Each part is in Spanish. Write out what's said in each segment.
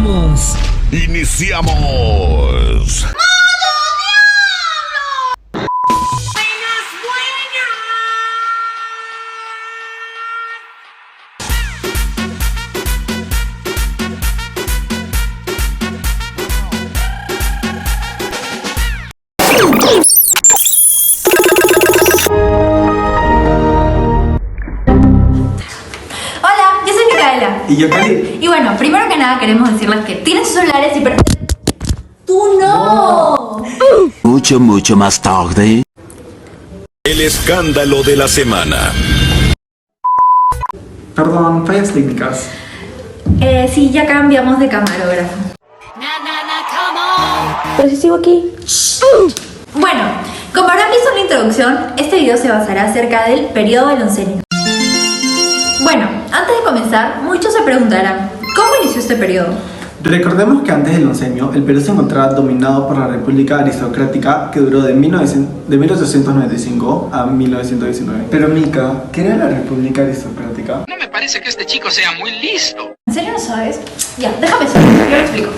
¡Iniciamos! ¡Iniciamos! Y yo, Cali. Y bueno, primero que nada queremos decirles que tienen sus celulares y ¡tú no! Mucho más tarde. El escándalo de la semana. Perdón, fallas técnicas. Sí, ya cambiamos de camarógrafo. Pero si sigo aquí. Bueno, como habrán visto en la introducción, este video se basará acerca del periodo del oncenio. Bueno, antes de comenzar, muchos se preguntarán, ¿cómo inició este periodo? Recordemos que antes del oncenio, el Perú se encontraba dominado por la República Aristocrática que duró de 1895 a 1919. Pero Mika, ¿qué era la República Aristocrática? No me parece que este chico sea muy listo. ¿En serio no sabes? Ya, déjame eso, yo lo explico.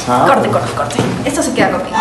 Chao. Corte. Esto se queda conmigo.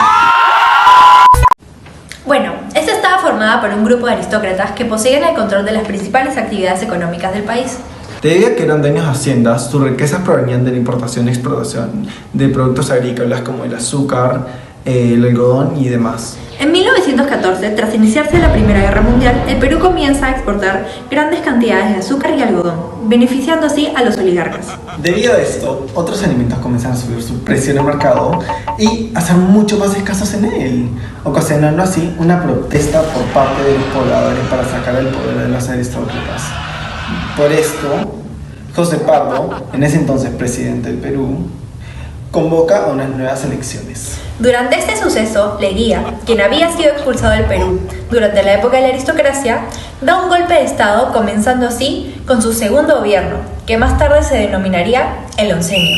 Bueno, esta estaba formada por un grupo de aristócratas que poseían el control de las principales actividades económicas del país. Debido a que eran dueños de haciendas, sus riquezas provenían de la importación y exportación de productos agrícolas como el azúcar, el algodón y demás. En 1914, tras iniciarse la Primera Guerra Mundial, el Perú comienza a exportar grandes cantidades de azúcar y algodón, beneficiando así a los oligarcas. Debido a esto, otros alimentos comienzan a subir su precio en el mercado y a ser mucho más escasos en él, ocasionando así una protesta por parte de los pobladores para sacar el poder de los aristócratas. Por esto, José Pardo, en ese entonces presidente del Perú, convoca a unas nuevas elecciones. Durante este suceso, Leguía, quien había sido expulsado del Perú durante la época de la aristocracia, da un golpe de estado, comenzando así con su segundo gobierno, que más tarde se denominaría el oncenio.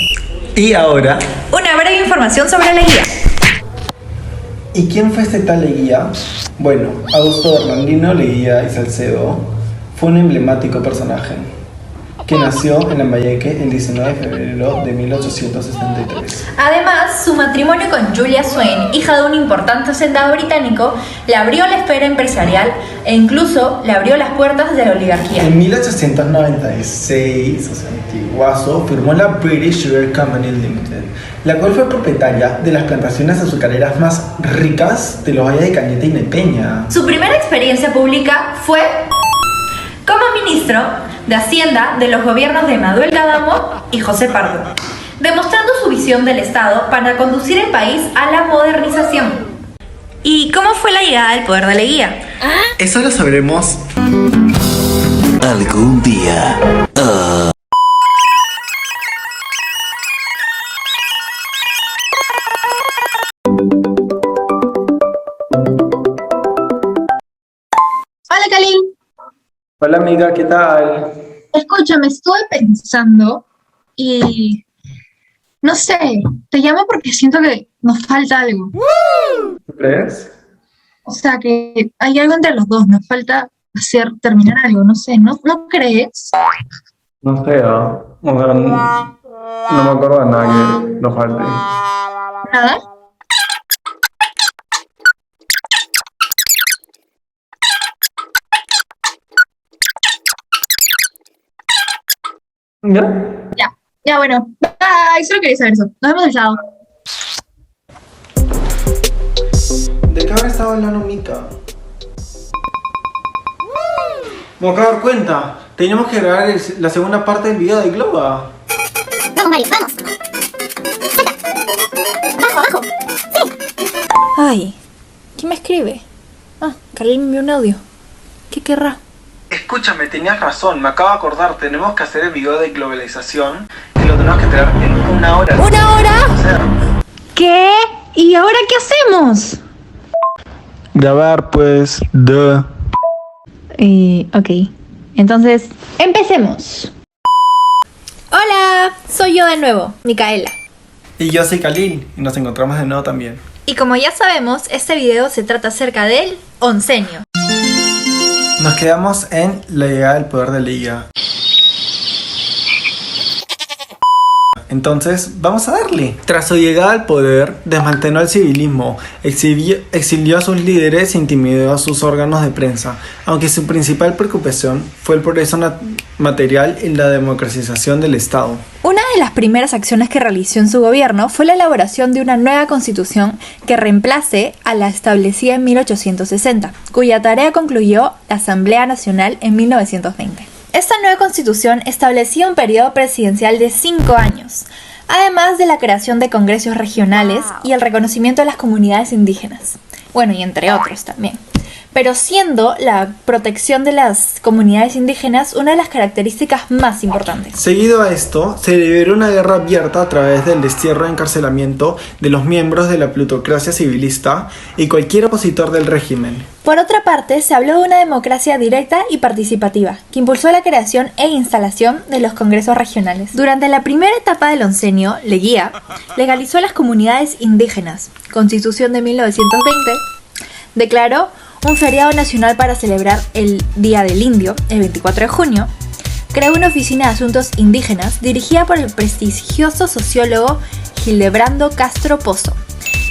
Y ahora, Una breve información sobre Leguía. ¿y quién fue este tal Leguía? Bueno, Augusto Bernardino Leguía y Salcedo fue un emblemático personaje que nació en Lambayeque el 19 de febrero de 1873. Además, su matrimonio con Julia Swain, hija de un importante hacendado británico, le abrió la esfera empresarial e incluso le abrió las puertas de la oligarquía. En 1896, o sea, antiguazo, firmó la British Sugar Company Limited, la cual fue propietaria de las plantaciones azucareras más ricas de los valles de Cañete y Nepeña. Su primera experiencia pública fue como ministro de Hacienda de los gobiernos de Manuel D'Adamo y José Pardo, demostrando su visión del Estado para conducir el país a la modernización. ¿Y cómo fue la llegada al poder de Leguía? Eso lo sabremos Algún día. Hola, Kalin. Hola amiga, ¿qué tal? Escúchame, estuve pensando y no sé, te llamo porque siento que nos falta algo. ¿Tú crees? O sea, que hay algo entre los dos, nos falta terminar algo, no sé, ¿no crees? No sé, o sea, no me acuerdo de nada que nos falte. ¿Nada? ¿Ya? Ya, bueno, bye, solo quería saber eso. Nos vemos el sábado. ¿De qué habrá estado hablando Mika? Me acabo de dar cuenta. Teníamos que grabar la segunda parte del video de Globa. Vamos, Mario, vamos. Abajo. Ay, ¿quién me escribe? Carly me envió un audio. ¿Qué querrá? Escúchame, tenías razón, me acabo de acordar. Tenemos que hacer el video de globalización y lo tenemos que traer en 1 hora. ¿1 hora? O sea, ¿Qué? ¿Y ahora qué hacemos? grabar pues, Ok. Entonces, empecemos. Hola, soy yo de nuevo, Micaela. Y yo soy Kalin y nos encontramos de nuevo también. Y como ya sabemos, este video se trata acerca del oncenio. Nos quedamos en la llegada del poder de Leguía. Entonces, vamos a darle. Tras su llegada al poder, desmanteló el civilismo, exilió a sus líderes e intimidó a sus órganos de prensa, aunque su principal preocupación fue el progreso material y la democratización del Estado. Una de las primeras acciones que realizó en su gobierno fue la elaboración de una nueva constitución que reemplace a la establecida en 1860, cuya tarea concluyó la Asamblea Nacional en 1920. Esta nueva constitución establecía un periodo presidencial de 5 años, además de la creación de congresos regionales y el reconocimiento de las comunidades indígenas. Bueno, y entre otros también. Pero siendo la protección de las comunidades indígenas una de las características más importantes. Seguido a esto, se libró una guerra abierta a través del destierro y encarcelamiento de los miembros de la plutocracia civilista y cualquier opositor del régimen. Por otra parte, se habló de una democracia directa y participativa, que impulsó la creación e instalación de los congresos regionales. Durante la primera etapa del oncenio, Leguía legalizó las comunidades indígenas. Constitución de 1920 declaró un feriado nacional para celebrar el Día del Indio, el 24 de junio, creó una oficina de asuntos indígenas dirigida por el prestigioso sociólogo Gildebrando Castro Pozo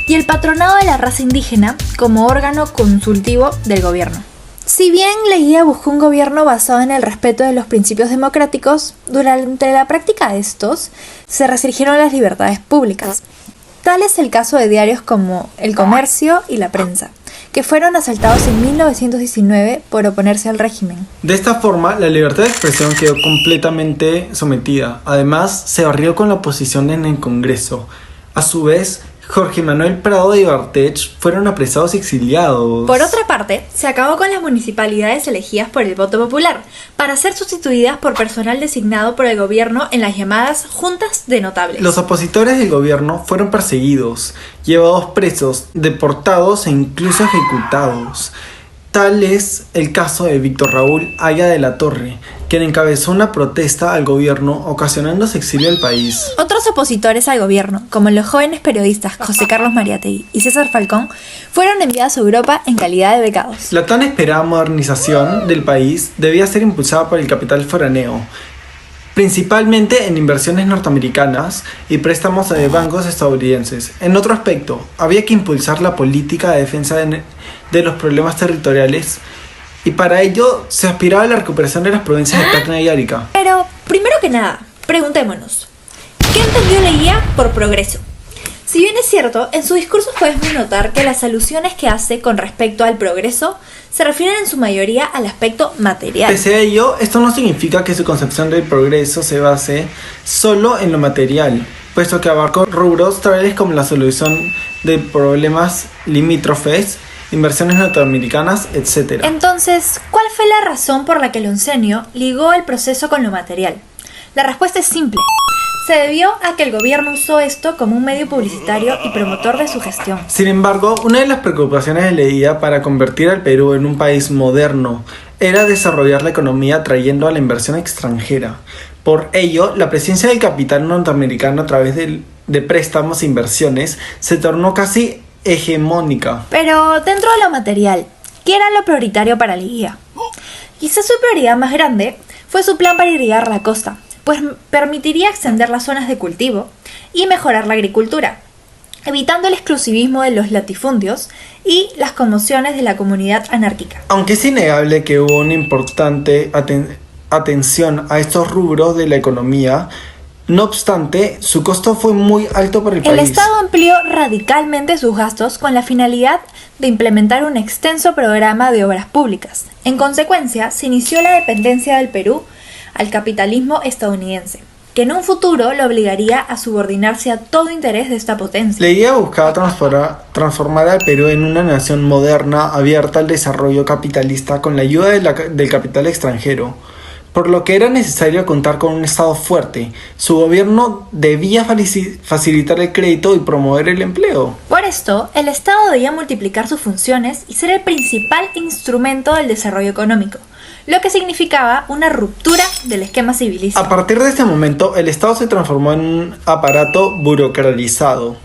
y el Patronado de la Raza Indígena como órgano consultivo del gobierno. Si bien Leguía buscó un gobierno basado en el respeto de los principios democráticos, durante la práctica de estos se restringieron las libertades públicas. Tal es el caso de diarios como El Comercio y La Prensa, que fueron asaltados en 1919 por oponerse al régimen. De esta forma, la libertad de expresión quedó completamente sometida. Además, se barrió con la oposición en el Congreso. A su vez, Jorge Manuel Prado de Ibartech fueron apresados y exiliados. Por otra parte, se acabó con las municipalidades elegidas por el voto popular, para ser sustituidas por personal designado por el gobierno en las llamadas juntas de notables. Los opositores del gobierno fueron perseguidos, llevados presos, deportados e incluso ejecutados. Tal es el caso de Víctor Raúl Haya de la Torre, quien encabezó una protesta al gobierno ocasionando su exilio del país. Otros opositores al gobierno, como los jóvenes periodistas José Carlos Mariátegui y César Falcón, fueron enviados a Europa en calidad de becados. La tan esperada modernización del país debía ser impulsada por el capital foráneo, principalmente en inversiones norteamericanas y préstamos de bancos estadounidenses. En otro aspecto, había que impulsar la política de defensa de los problemas territoriales, y para ello se aspiraba a la recuperación de las provincias de Tacna y Arica. Pero, primero que nada, preguntémonos, ¿qué entendió Leguía por progreso? Si bien es cierto, en su discurso podemos notar que las alusiones que hace con respecto al progreso se refieren en su mayoría al aspecto material. Pese a ello, esto no significa que su concepción del progreso se base solo en lo material, puesto que abarcó rubros tales como la solución de problemas limítrofes, inversiones norteamericanas, etc. Entonces, ¿cuál fue la razón por la que el oncenio ligó el proceso con lo material? La respuesta es simple. Se debió a que el gobierno usó esto como un medio publicitario y promotor de su gestión. Sin embargo, una de las preocupaciones de Leguía para convertir al Perú en un país moderno era desarrollar la economía atrayendo a la inversión extranjera. Por ello, la presencia del capital norteamericano a través de préstamos e inversiones se tornó casi hegemónica. Pero dentro de lo material, ¿qué era lo prioritario para Leguía? Quizás su prioridad más grande fue su plan para irrigar la costa, pues permitiría extender las zonas de cultivo y mejorar la agricultura, evitando el exclusivismo de los latifundios y las conmociones de la comunidad anárquica. Aunque es innegable que hubo una importante atención a estos rubros de la economía, no obstante, su costo fue muy alto para el país. El Estado amplió radicalmente sus gastos con la finalidad de implementar un extenso programa de obras públicas. En consecuencia, se inició la dependencia del Perú al capitalismo estadounidense, que en un futuro lo obligaría a subordinarse a todo interés de esta potencia. Leguía buscaba transformar al Perú en una nación moderna, abierta al desarrollo capitalista con la ayuda del capital extranjero, por lo que era necesario contar con un Estado fuerte. Su gobierno debía facilitar el crédito y promover el empleo. Por esto, el Estado debía multiplicar sus funciones y ser el principal instrumento del desarrollo económico, lo que significaba una ruptura del esquema civilista. A partir de este momento, el Estado se transformó en un aparato burocratizado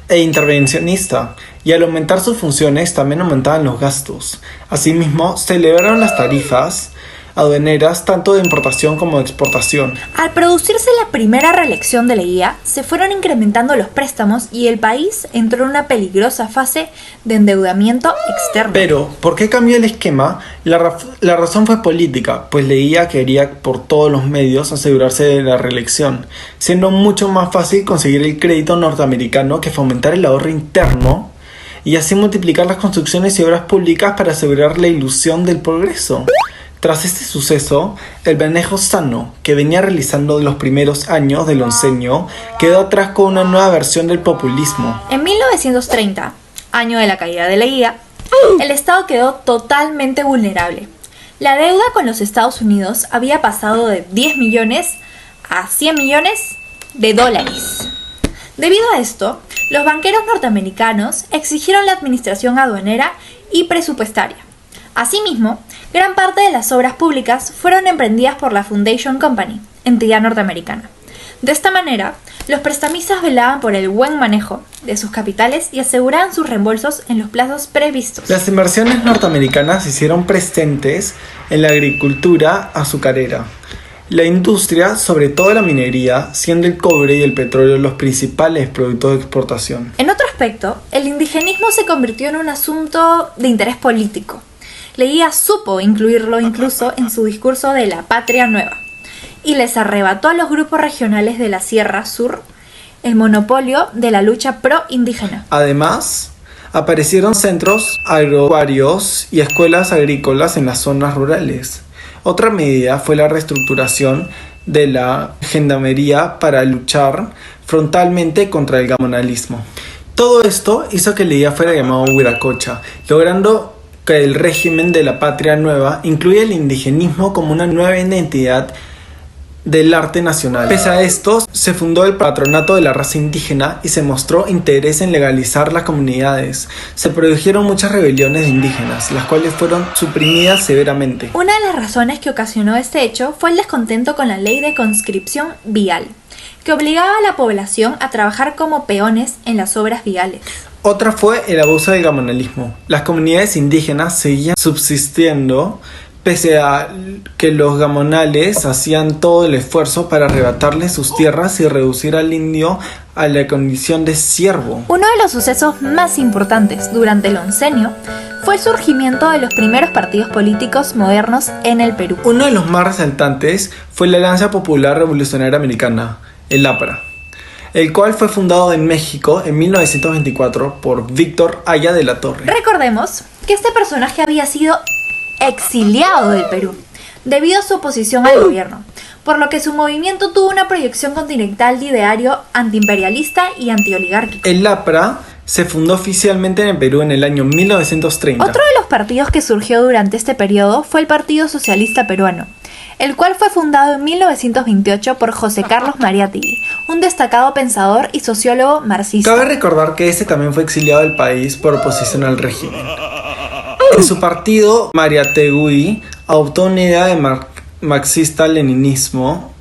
e intervencionista, y al aumentar sus funciones también aumentaban los gastos. Asimismo, se elevaron las tarifas aduaneras tanto de importación como de exportación. Al producirse la primera reelección de Leguía, se fueron incrementando los préstamos y el país entró en una peligrosa fase de endeudamiento externo. Pero, ¿por qué cambió el esquema? La razón fue política, pues Leguía quería por todos los medios asegurarse de la reelección, siendo mucho más fácil conseguir el crédito norteamericano que fomentar el ahorro interno y así multiplicar las construcciones y obras públicas para asegurar la ilusión del progreso. Tras este suceso, el manejo sano que venía realizando los primeros años del oncenio quedó atrás con una nueva versión del populismo. En 1930, año de la caída de Leguía, el Estado quedó totalmente vulnerable. La deuda con los Estados Unidos había pasado de 10 millones a 100 millones de dólares. Debido a esto, los banqueros norteamericanos exigieron la administración aduanera y presupuestaria. Asimismo, gran parte de las obras públicas fueron emprendidas por la Foundation Company, entidad norteamericana. De esta manera, los prestamistas velaban por el buen manejo de sus capitales y aseguraban sus reembolsos en los plazos previstos. Las inversiones norteamericanas se hicieron presentes en la agricultura azucarera, la industria, sobre todo la minería, siendo el cobre y el petróleo los principales productos de exportación. En otro aspecto, el indigenismo se convirtió en un asunto de interés político. Leguía supo incluirlo incluso en su discurso de la Patria Nueva y les arrebató a los grupos regionales de la Sierra Sur el monopolio de la lucha pro-indígena. Además, aparecieron centros agropecuarios y escuelas agrícolas en las zonas rurales. Otra medida fue la reestructuración de la gendarmería para luchar frontalmente contra el gamonalismo. Todo esto hizo que Leguía fuera llamado Huiracocha, logrando que el régimen de la Patria Nueva incluya el indigenismo como una nueva identidad del arte nacional. Pese a esto, se fundó el patronato de la raza indígena y se mostró interés en legalizar las comunidades. Se produjeron muchas rebeliones de indígenas, las cuales fueron suprimidas severamente. Una de las razones que ocasionó este hecho fue el descontento con la ley de conscripción vial, que obligaba a la población a trabajar como peones en las obras viales. Otra fue el abuso del gamonalismo. Las comunidades indígenas seguían subsistiendo pese a que los gamonales hacían todo el esfuerzo para arrebatarle sus tierras y reducir al indio a la condición de siervo. Uno de los sucesos más importantes durante el oncenio fue el surgimiento de los primeros partidos políticos modernos en el Perú. Uno de los más resaltantes fue la Alianza Popular Revolucionaria Americana, el APRA, el cual fue fundado en México en 1924 por Víctor Haya de la Torre. Recordemos que este personaje había sido exiliado del Perú debido a su oposición al gobierno, por lo que su movimiento tuvo una proyección continental de ideario antiimperialista y antioligárquico. El APRA se fundó oficialmente en el Perú en el año 1930. Otro de los partidos que surgió durante este periodo fue el Partido Socialista Peruano, el cual fue fundado en 1928 por José Carlos Mariátegui, un destacado pensador y sociólogo marxista. Cabe recordar que este también fue exiliado del país por oposición al régimen. En su partido, Mariátegui adoptó una idea de marxista-leninismo,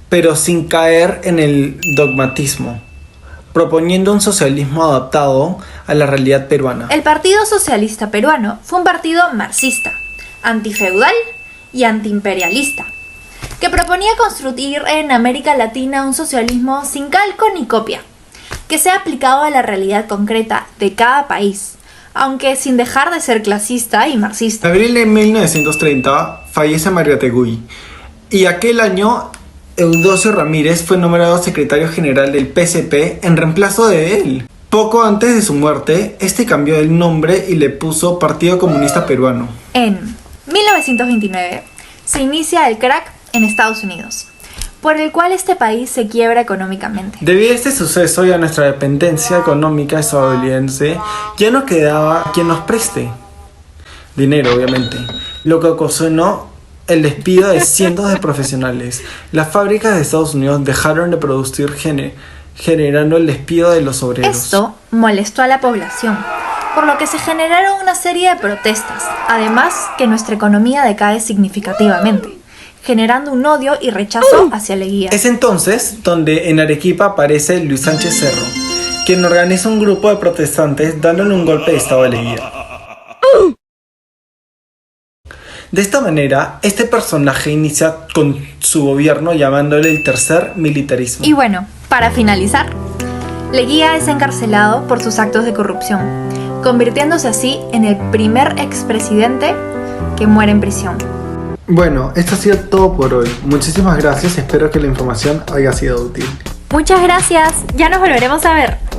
pero sin caer en el dogmatismo, proponiendo un socialismo adaptado a la realidad peruana. El Partido Socialista Peruano fue un partido marxista, antifeudal y antiimperialista, que proponía construir en América Latina un socialismo sin calco ni copia, que sea aplicado a la realidad concreta de cada país, aunque sin dejar de ser clasista y marxista. En abril de 1930 fallece Mariátegui y aquel año Eudosio Ramírez fue nombrado secretario general del PCP en reemplazo de él. Poco antes de su muerte, este cambió el nombre y le puso Partido Comunista Peruano. En 1929 se inicia el crack en Estados Unidos, por el cual este país se quiebra económicamente. Debido a este suceso y a nuestra dependencia económica estadounidense, ya no quedaba quien nos preste dinero, obviamente, lo que ocasionó el despido de cientos de profesionales. Las fábricas de Estados Unidos dejaron de producir generando el despido de los obreros. Esto molestó a la población, por lo que se generaron una serie de protestas, además que nuestra economía decae significativamente, generando un odio y rechazo hacia Leguía. Es entonces donde en Arequipa aparece Luis Sánchez Cerro, quien organiza un grupo de protestantes dándole un golpe de estado a Leguía. De esta manera, este personaje inicia con su gobierno llamándole el tercer militarismo. Y bueno, para finalizar, Leguía es encarcelado por sus actos de corrupción, convirtiéndose así en el primer expresidente que muere en prisión. Bueno, esto ha sido todo por hoy. Muchísimas gracias, espero que la información haya sido útil. Muchas gracias, ya nos volveremos a ver.